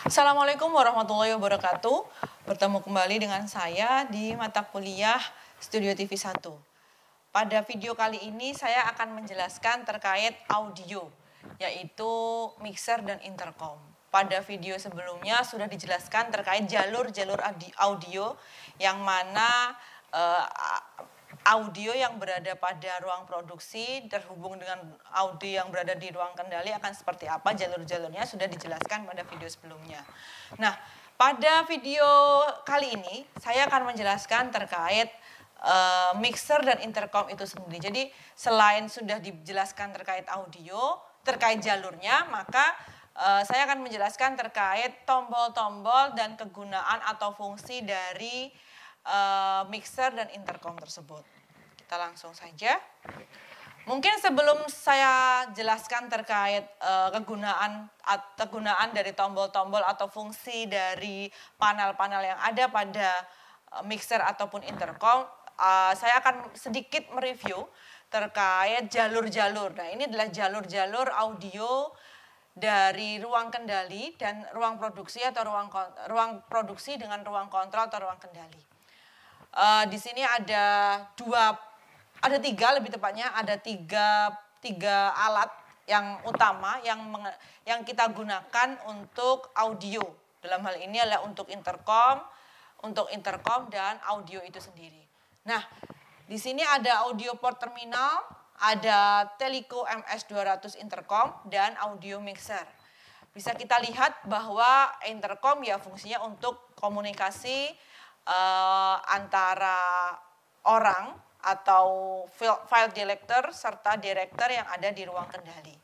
Assalamualaikum warahmatullahi wabarakatuh. Bertemu kembali dengan saya di mata kuliah Studio TV 1. Pada video kali ini saya akan menjelaskan terkait audio, yaitu mixer dan intercom. Pada video sebelumnya sudah dijelaskan terkait jalur-jalur audio yang mana audio yang berada pada ruang produksi terhubung dengan audio yang berada di ruang kendali akan seperti apa, jalur-jalurnya sudah dijelaskan pada video sebelumnya. Nah, pada video kali ini saya akan menjelaskan terkait mixer dan intercom itu sendiri. Jadi selain sudah dijelaskan terkait audio, terkait jalurnya, maka saya akan menjelaskan terkait tombol-tombol dan kegunaan atau fungsi dari mixer dan intercom tersebut. Kita langsung saja. Mungkin sebelum saya jelaskan terkait kegunaan dari tombol-tombol atau fungsi dari panel-panel yang ada pada mixer ataupun intercom, saya akan sedikit mereview terkait jalur-jalur. Nah, ini adalah jalur-jalur audio dari ruang kendali dan ruang produksi atau ruang produksi dengan ruang kontrol atau ruang kendali. Di sini ada tiga lebih tepatnya, ada tiga alat yang utama yang kita gunakan untuk audio. Dalam hal ini adalah untuk intercom dan audio itu sendiri. Nah, di sini ada audio port terminal, ada Teleco MS200 intercom dan audio mixer. Bisa kita lihat bahwa intercom ya fungsinya untuk komunikasi antara orang atau file director serta director yang ada di ruang kendali.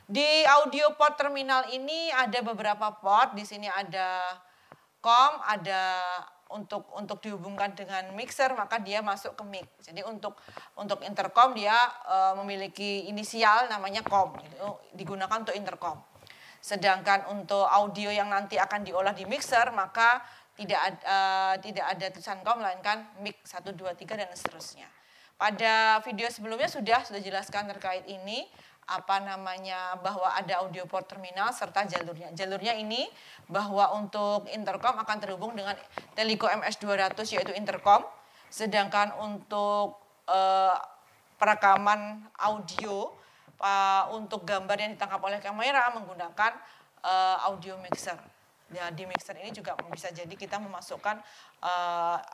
Di audio port terminal ini ada beberapa port. Di sini ada COM, ada untuk dihubungkan dengan mixer, maka dia masuk ke mic. Jadi untuk intercom dia memiliki inisial namanya COM, digunakan untuk intercom. Sedangkan untuk audio yang nanti akan diolah di mixer, maka tidak ada tulisan COM, melainkan mic 1, 2, 3 dan seterusnya. Pada video sebelumnya sudah jelaskan terkait ini, bahwa ada audio port terminal serta jalurnya. Jalurnya ini bahwa untuk intercom akan terhubung dengan Teleco MS200 yaitu intercom, sedangkan untuk perekaman audio untuk gambar yang ditangkap oleh kamera menggunakan audio mixer. Ya, di mixer ini juga bisa jadi kita memasukkan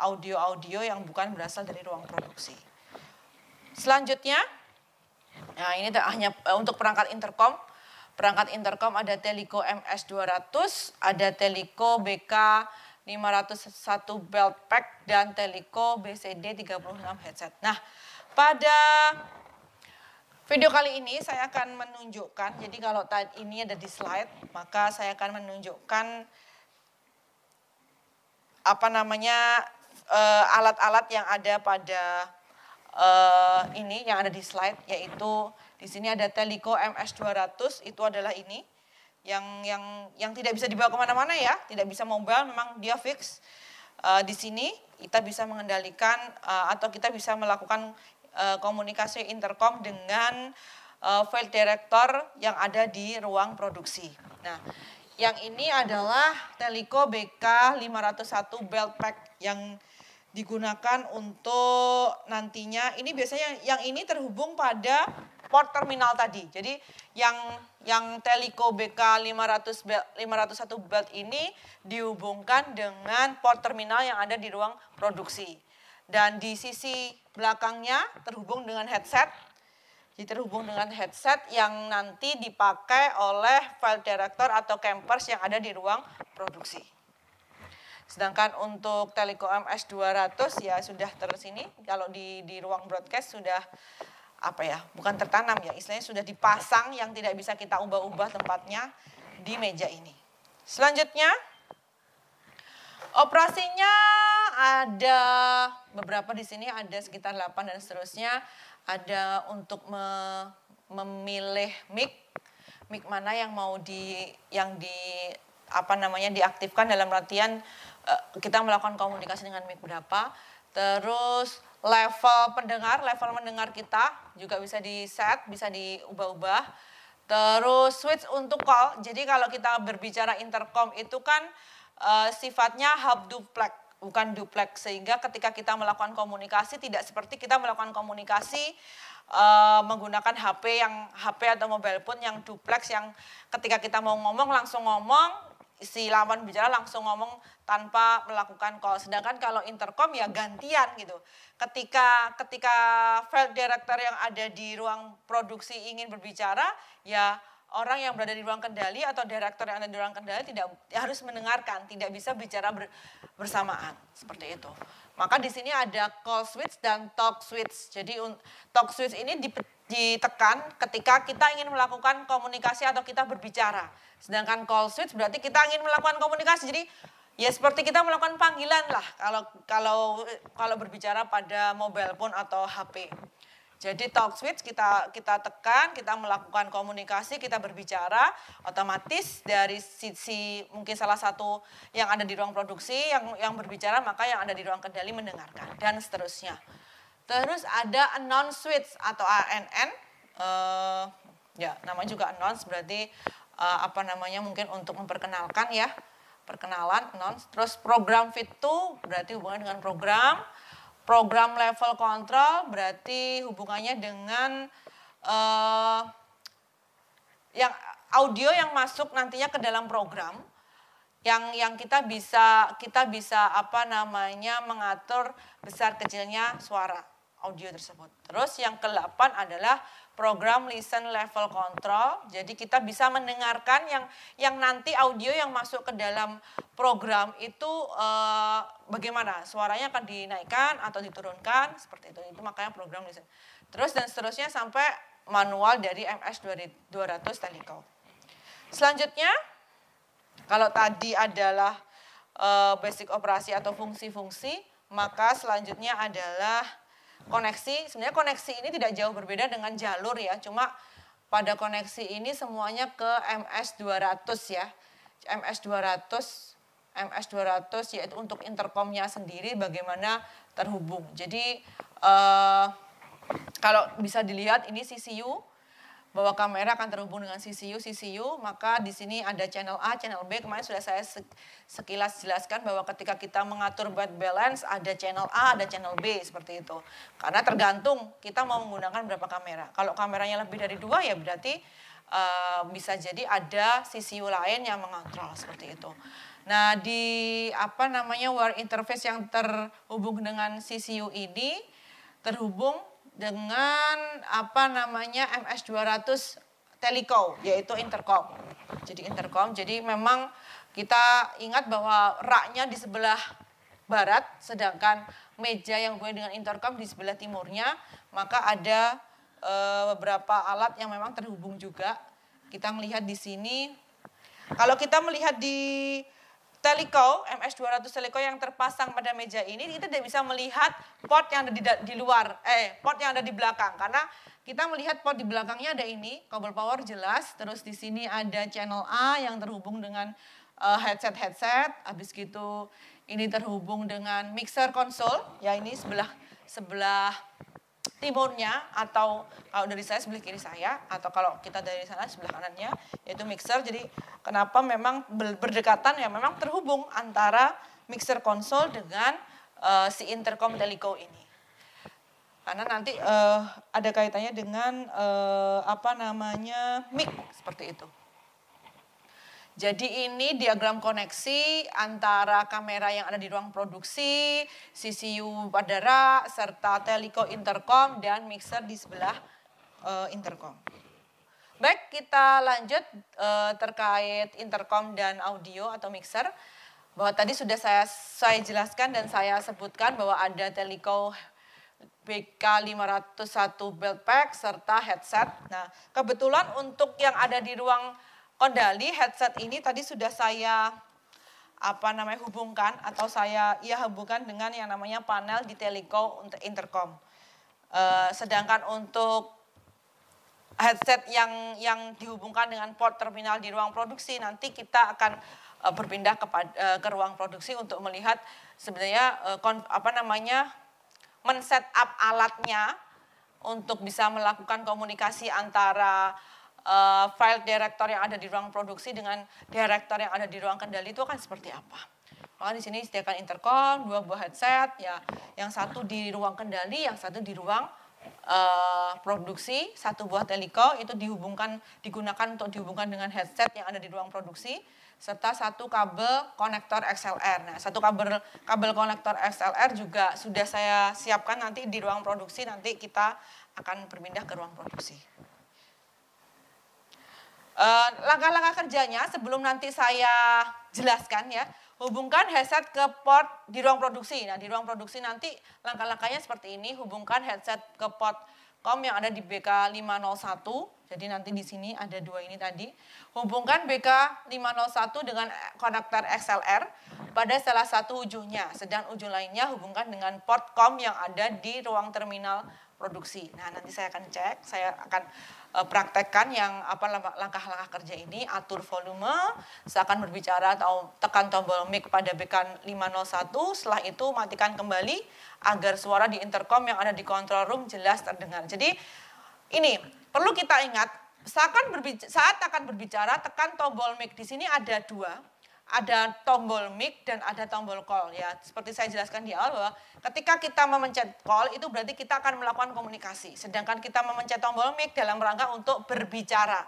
audio-audio yang bukan berasal dari ruang produksi. Selanjutnya, nah ini hanya untuk perangkat intercom. Perangkat intercom ada Teleco MS200, ada Teleco BK501 belt pack, dan Teleco BCD36 headset. Nah, pada video kali ini saya akan menunjukkan, jadi kalau ini ada di slide, maka saya akan menunjukkan alat-alat yang ada pada ini yang ada di slide, yaitu di sini ada Teleco MS200, itu adalah ini yang tidak bisa dibawa kemana-mana ya, tidak bisa mobile, memang dia fix. Di sini kita bisa mengendalikan atau kita bisa melakukan komunikasi intercom dengan file director yang ada di ruang produksi. Nah, yang ini adalah Teleco BK501 belt pack yang digunakan untuk nantinya, ini biasanya yang ini terhubung pada port terminal tadi. Jadi yang Teleco BK501 belt ini dihubungkan dengan port terminal yang ada di ruang produksi. Dan di sisi belakangnya terhubung dengan headset. Jadi terhubung dengan headset yang nanti dipakai oleh file director atau campers yang ada di ruang produksi. Sedangkan untuk Teleco MS200 ya sudah tersini, kalau di ruang broadcast sudah bukan tertanam ya, istilahnya sudah dipasang yang tidak bisa kita ubah-ubah tempatnya di meja ini. Selanjutnya, operasinya ada beberapa di sini, ada sekitar 8 dan seterusnya. Ada untuk memilih mic mana yang mau diaktifkan dalam artian kita melakukan komunikasi dengan mic berapa. Terus level mendengar kita juga bisa di set, bisa diubah-ubah. Terus switch untuk call. Jadi kalau kita berbicara intercom itu kan sifatnya half duplex, bukan duplex, sehingga ketika kita melakukan komunikasi tidak seperti kita melakukan komunikasi menggunakan HP atau mobile phone yang duplex, yang ketika kita mau ngomong langsung ngomong, si lawan bicara langsung ngomong tanpa melakukan call. Sedangkan kalau intercom ya gantian gitu. Ketika field director yang ada di ruang produksi ingin berbicara, ya orang yang berada di ruang kendali atau direktur yang ada di ruang kendali tidak harus mendengarkan, tidak bisa bicara bersamaan seperti itu. Maka di sini ada call switch dan talk switch. Jadi talk switch ini ditekan ketika kita ingin melakukan komunikasi atau kita berbicara. Sedangkan call switch berarti kita ingin melakukan komunikasi. Jadi ya seperti kita melakukan panggilan lah kalau berbicara pada mobile phone atau HP. Jadi talk switch kita tekan, kita melakukan komunikasi, kita berbicara, otomatis dari sisi mungkin salah satu yang ada di ruang produksi yang berbicara, maka yang ada di ruang kendali mendengarkan dan seterusnya. Terus ada announce switch atau ANN, ya namanya juga announce, berarti mungkin untuk memperkenalkan ya, perkenalan, announce. Terus program fit to berarti hubungannya dengan program level control berarti hubungannya dengan yang audio yang masuk nantinya ke dalam program, yang kita bisa mengatur besar kecilnya suara audio tersebut. Terus yang ke-8 adalah program listen level control. Jadi kita bisa mendengarkan yang nanti audio yang masuk ke dalam program itu bagaimana, suaranya akan dinaikkan atau diturunkan seperti itu. Itu makanya program listen. Terus dan seterusnya sampai manual dari MS200 Telecom. Selanjutnya, kalau tadi adalah basic operasi atau fungsi-fungsi, maka selanjutnya adalah koneksi. Sebenarnya koneksi ini tidak jauh berbeda dengan jalur ya, cuma pada koneksi ini semuanya ke MS200 ya. MS200 yaitu untuk intercomnya sendiri bagaimana terhubung. Jadi kalau bisa dilihat ini CCU, bahwa kamera akan terhubung dengan CCU, maka di sini ada channel A, channel B. Kemarin sudah saya sekilas jelaskan bahwa ketika kita mengatur white balance ada channel A, ada channel B seperti itu. Karena tergantung kita mau menggunakan berapa kamera. Kalau kameranya lebih dari 2 ya berarti bisa jadi ada CCU lain yang mengontrol seperti itu. Nah, di wire interface yang terhubung dengan CCU ini terhubung dengan MS200 Telecom, yaitu intercom. Jadi intercom, jadi memang kita ingat bahwa raknya di sebelah barat, sedangkan meja yang hubungannya dengan intercom di sebelah timurnya, maka ada beberapa alat yang memang terhubung juga. Kita melihat di sini, kalau kita melihat di Telecom, MS200 Telecom yang terpasang pada meja ini, kita tidak bisa melihat port yang ada di luar, port yang ada di belakang. Karena kita melihat port di belakangnya ada ini, kabel power jelas, terus di sini ada channel A yang terhubung dengan headset, habis gitu ini terhubung dengan mixer konsol, ya ini sebelah timurnya, atau kalau dari saya sebelah kiri saya, atau kalau kita dari sana sebelah kanannya, yaitu mixer. Jadi kenapa memang berdekatan ya, memang terhubung antara mixer konsol dengan si intercom Telecom ini. Karena nanti ada kaitannya dengan mic seperti itu. Jadi ini diagram koneksi antara kamera yang ada di ruang produksi, CCU pada rak, serta Telecom intercom dan mixer di sebelah intercom. Baik, kita lanjut terkait intercom dan audio atau mixer. Bahwa tadi sudah saya jelaskan dan saya sebutkan bahwa ada Telecom BK501 belt pack serta headset. Nah, kebetulan untuk yang ada di ruang kendali headset ini tadi sudah saya hubungkan atau saya hubungkan dengan yang namanya panel di Telecom untuk intercom. Sedangkan untuk headset yang dihubungkan dengan port terminal di ruang produksi, nanti kita akan berpindah ke ruang produksi untuk melihat sebenarnya men-set up alatnya untuk bisa melakukan komunikasi antara file director yang ada di ruang produksi dengan director yang ada di ruang kendali itu akan seperti apa. Maka di sini disediakan intercom, 2 buah headset, ya, yang satu di ruang kendali, yang satu di ruang produksi, 1 buah teliko itu digunakan untuk dihubungkan dengan headset yang ada di ruang produksi, serta 1 kabel konektor XLR. Nah, 1 kabel konektor XLR juga sudah saya siapkan nanti di ruang produksi, nanti kita akan berpindah ke ruang produksi. Langkah-langkah kerjanya sebelum nanti saya jelaskan ya, hubungkan headset ke port di ruang produksi. Nah, di ruang produksi nanti langkah-langkahnya seperti ini, hubungkan headset ke port COM yang ada di BK501. Jadi nanti di sini ada 2 ini tadi. Hubungkan BK501 dengan konektor XLR pada salah satu ujungnya, sedang ujung lainnya hubungkan dengan port COM yang ada di ruang terminal produksi. Nah, nanti saya akan cek, saya akan praktekkan yang langkah-langkah kerja ini, atur volume, saya akan berbicara atau tekan tombol mic pada BK501, setelah itu matikan kembali agar suara di intercom yang ada di control room jelas terdengar. Jadi ini perlu kita ingat, saat akan berbicara tekan tombol mic. Di sini ada 2. Ada tombol mic dan ada tombol call ya. Seperti saya jelaskan di awal bahwa ketika kita memencet call itu berarti kita akan melakukan komunikasi. Sedangkan kita memencet tombol mic dalam rangka untuk berbicara.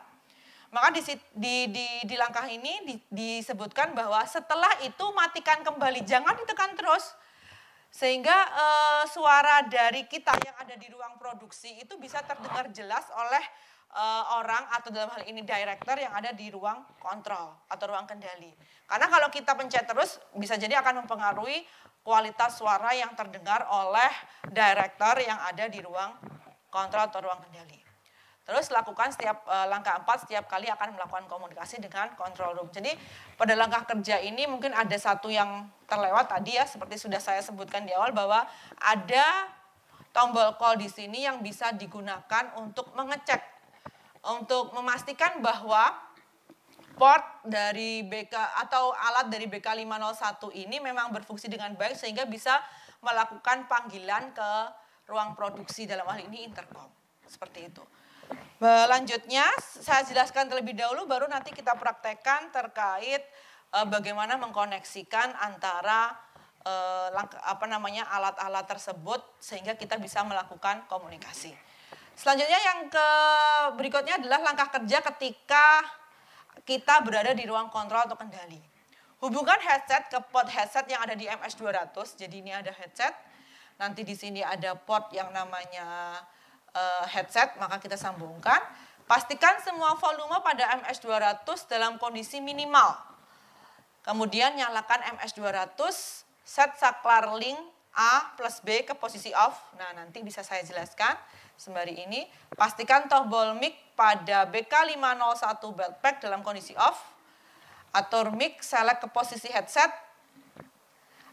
Maka di langkah ini disebutkan bahwa setelah itu matikan kembali, jangan ditekan terus. Sehingga suara dari kita yang ada di ruang produksi itu bisa terdengar jelas oleh orang atau dalam hal ini director yang ada di ruang kontrol atau ruang kendali. Karena kalau kita pencet terus bisa jadi akan mempengaruhi kualitas suara yang terdengar oleh director yang ada di ruang kontrol atau ruang kendali. Terus lakukan langkah 4 setiap kali akan melakukan komunikasi dengan control room. Jadi pada langkah kerja ini mungkin ada satu yang terlewat tadi ya, seperti sudah saya sebutkan di awal bahwa ada tombol call di sini yang bisa digunakan untuk mengecek, untuk memastikan bahwa port dari BK atau alat dari BK501 ini memang berfungsi dengan baik sehingga bisa melakukan panggilan ke ruang produksi, dalam hal ini intercom. Seperti itu. Selanjutnya saya jelaskan terlebih dahulu baru nanti kita praktekkan terkait bagaimana mengkoneksikan antara alat-alat tersebut sehingga kita bisa melakukan komunikasi. Selanjutnya yang berikutnya adalah langkah kerja ketika kita berada di ruang kontrol atau kendali. Hubungkan headset ke port headset yang ada di MS200. Jadi ini ada headset. Nanti di sini ada port yang namanya headset, maka kita sambungkan. Pastikan semua volume pada MS200 dalam kondisi minimal. Kemudian nyalakan MS200, set saklar link A plus B ke posisi off. Nah, nanti bisa saya jelaskan sembari ini. Pastikan tombol mic pada BK501 beltpack dalam kondisi off. Atur mic select ke posisi headset.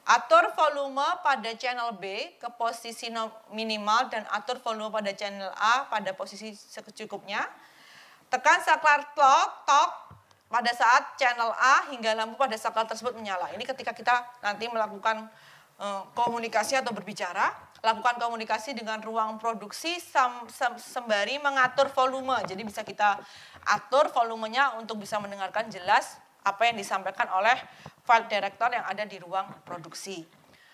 Atur volume pada channel B ke posisi minimal dan atur volume pada channel A pada posisi secukupnya. Tekan saklar talk pada saat channel A hingga lampu pada saklar tersebut menyala. Ini ketika kita nanti melakukan komunikasi atau berbicara, lakukan komunikasi dengan ruang produksi sembari mengatur volume. Jadi bisa kita atur volumenya untuk bisa mendengarkan jelas apa yang disampaikan oleh file director yang ada di ruang produksi.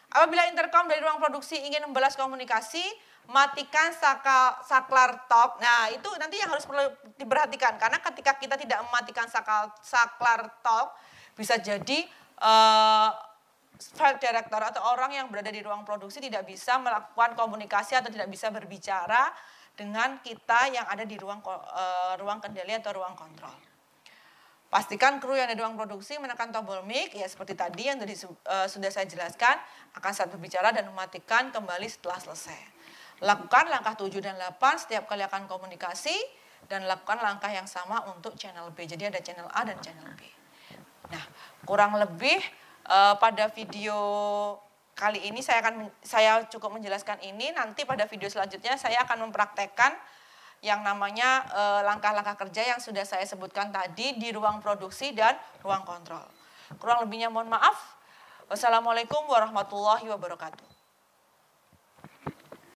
Apabila intercom dari ruang produksi ingin membalas komunikasi, matikan saklar talk. Nah, itu nanti yang harus perlu diperhatikan karena ketika kita tidak mematikan saklar talk, bisa jadi file director atau orang yang berada di ruang produksi tidak bisa melakukan komunikasi atau tidak bisa berbicara dengan kita yang ada di ruang kendali atau ruang kontrol. Pastikan kru yang ada di ruang produksi menekan tombol mic, ya seperti tadi yang tadi sudah saya jelaskan, akan saat berbicara dan mematikan kembali setelah selesai. Lakukan langkah 7 dan 8 setiap kali akan komunikasi dan lakukan langkah yang sama untuk channel B. Jadi ada channel A dan channel B. Nah, kurang lebih pada video kali ini saya cukup menjelaskan ini. Nanti pada video selanjutnya saya akan mempraktekkan yang namanya langkah-langkah kerja yang sudah saya sebutkan tadi di ruang produksi dan ruang kontrol. Kurang lebihnya mohon maaf. Wassalamualaikum warahmatullahi wabarakatuh.